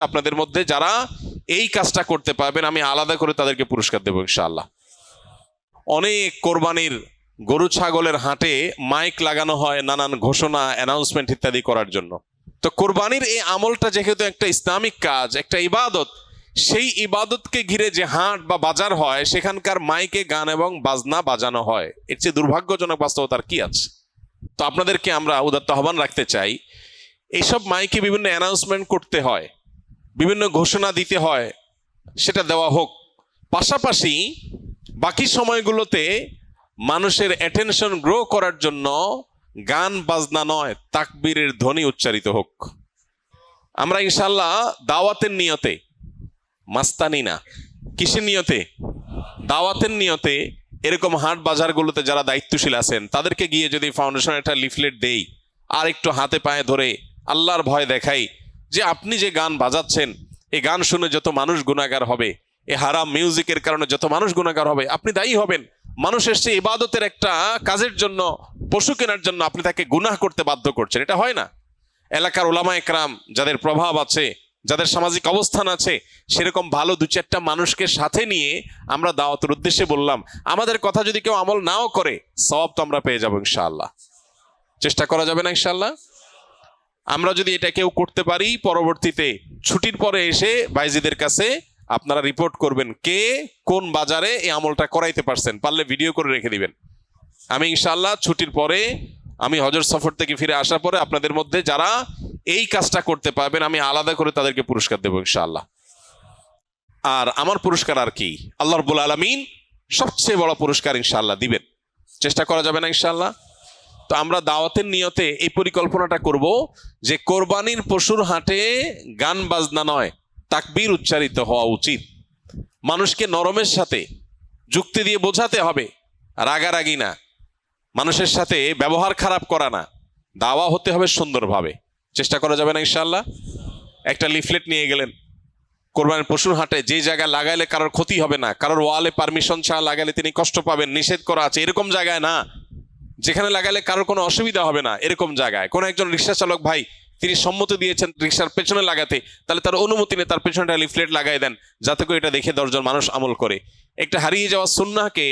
আপনাদের মধ্যে যারা এই কাজটা করতে পারবেন আমি আলাদা করে তাদেরকে পুরস্কার দেবো ইনশাআল্লাহ। অনেক কোরবানির গরু ছাগলের হাটে মাইক লাগানো হয় নানান ঘোষণা অ্যানাউন্সমেন্ট ইত্যাদি করার জন্য। তো কোরবানির এই আমলটা যেহেতু একটা ইসলামিক কাজ, একটা ইবাদত, সেই ইবাদতকে ঘিরে যে হাট বা বাজার হয় সেখানকার মাইকে গান এবং বাজনা বাজানো হয়, এর চেয়ে দুর্ভাগ্যজনক বাস্তবতার কি আছে? তো আপনাদেরকে আমরা উদাত্ত আহ্বান রাখতে চাই, এইসব মাইকে বিভিন্ন অ্যানাউন্সমেন্ট করতে হয়, বিভিন্ন ঘোষণা দিতে হয়, সেটা দেওয়া হোক। পাশাপাশি বাকি সময়গুলোতে মানুষের অ্যাটেনশন গ্রো করার জন্য গান বাজনা নয়, তাকবীরের ধ্বনি উচ্চারিত হোক। আমরা ইনশাল্লাহ দাওয়াতের নিয়তে, মাস্তানি না, কিসের নিয়তে? দাওয়াতের নিয়তে এরকম হাট বাজারগুলোতে যারা দায়িত্বশীল আছেন তাদেরকে গিয়ে যদি ফাউন্ডেশন একটা লিফলেট দেই, আর একটু হাতে পায়ে ধরে আল্লাহর ভয় দেখাই যে আপনি যে গান বাজাচ্ছেন, এই গান শুনে যত মানুষ গুনাহগার হবে, এই হারাম মিউজিকের কারণে যত মানুষ গুনাহগার হবে, আপনি দায়ী হবেন। মানুষ এসছে ইবাদতের একটা কাজের জন্য, পশু কেনার জন্য, আপনি তাকে গুনাহ করতে বাধ্য করছেন, এটা হয় না। এলাকার ওলামা একরাম যাদের প্রভাব আছে, যাদের সামাজিক অবস্থান আছে, সেরকম ভালো দু চারটা মানুষকে সাথে নিয়ে আমরা দাওয়াতের উদ্দেশ্যে বললাম। আমাদের কথা যদি কেউ আমল নাও করে, সওয়াব তো আমরা পেয়ে যাবো ইনশাআল্লাহ। চেষ্টা করা যাবে না ইনশাআল্লাহ? আমরা যদি এটা কেউ করতে পারি, পরবর্তীতে ছুটির পরে এসে ভাইজিদের কাছে আপনারা রিপোর্ট করবেন কে কোন বাজারে এই আমলটা করাইতে পারছেন, পারলে ভিডিও করে রেখে দিবেন। আমি ইনশাআল্লাহ ছুটির পরে, আমি হজর সফর থেকে ফিরে আসার পরে আপনাদের মধ্যে যারা এই কাজটা করতে পারবেন আমি আলাদা করে তাদেরকে পুরস্কার দেবো ইনশাআল্লাহ। আর আমার পুরস্কার আর কি, আল্লাহ রাব্বুল আলামিন সবচেয়ে বড় পুরস্কার ইনশাআল্লাহ দিবেন। চেষ্টা করা যাবে না ইনশাআল্লাহ? তো আমরা দাওয়াতের নিয়তে এই পরিকল্পনাটা করব যে কোরবানির পশুর হাটে গান বাজনা নয়, তাকবীর উচ্চারিত হওয়া উচিত। মানুষকে নরমের সাথে যুক্তি দিয়ে বোঝাতে হবে, রাগারাগি না, মানুষের সাথে ব্যবহার খারাপ করা না, দাওয়া হতে হবে সুন্দরভাবে। চেষ্টা করা যাবে না ইনশাআল্লাহ? একটা লিফলেট নিয়ে গেলেন কোরবানির পশুর হাটে, যে জায়গায় লাগাইলে কারোর ক্ষতি হবে না, কারোর ওয়ালে পারমিশন ছাড়া লাগাইলে তিনি কষ্ট পাবেন, নিষেধ করা আছে, এরকম জায়গায় না। যেখানে লাগাইলে কারোর কোনো অসুবিধা হবে না এরকম জায়গায়। কোনো একজন রিক্সা চালক ভাই তিনি সম্মতি দিয়েছেন রিক্সার পেছনে লাগাতে, তাহলে তার অনুমতি নিয়ে তার পেছনে লিফলেট লাগাই দেন, যাতে করে এটা দেখে 10 জন মানুষ আমল করে। একটা হারিয়ে যাওয়া সুন্নাহকে,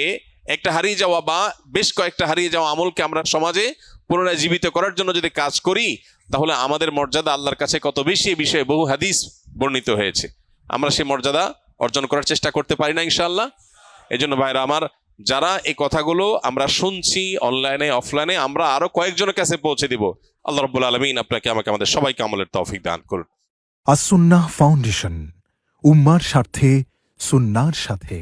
একটা হারিয়ে যাওয়া বা বেশ কয়েকটা হারিয়ে যাওয়া আমলকে আমরা সমাজে পুনরায় জীবিত করার জন্য যদি কাজ করি, তাহলে আমাদের মর্যাদা আল্লাহর কাছে কত বেশি, এই বিষয়ে বহু হাদিস বর্ণিত হয়েছে। আমরা সেই মর্যাদা অর্জন করার চেষ্টা করতে পারি না ইনশাআল্লাহ? এই জন্য ভাইরা আমার, যারা এই কথাগুলো আমরা শুনছি অনলাইনে অফলাইনে, আমরা আরো কয়েকজনের কাছে পৌঁছে দিব। আল্লাহ রাব্বুল আলামিন আপনাকে আমাকে আমাদের সবাইকে আমলের তৌফিক দান করুন। আস-সুন্নাহ ফাউন্ডেশন, উম্মার স্বার্থে সুন্নাহর সাথে।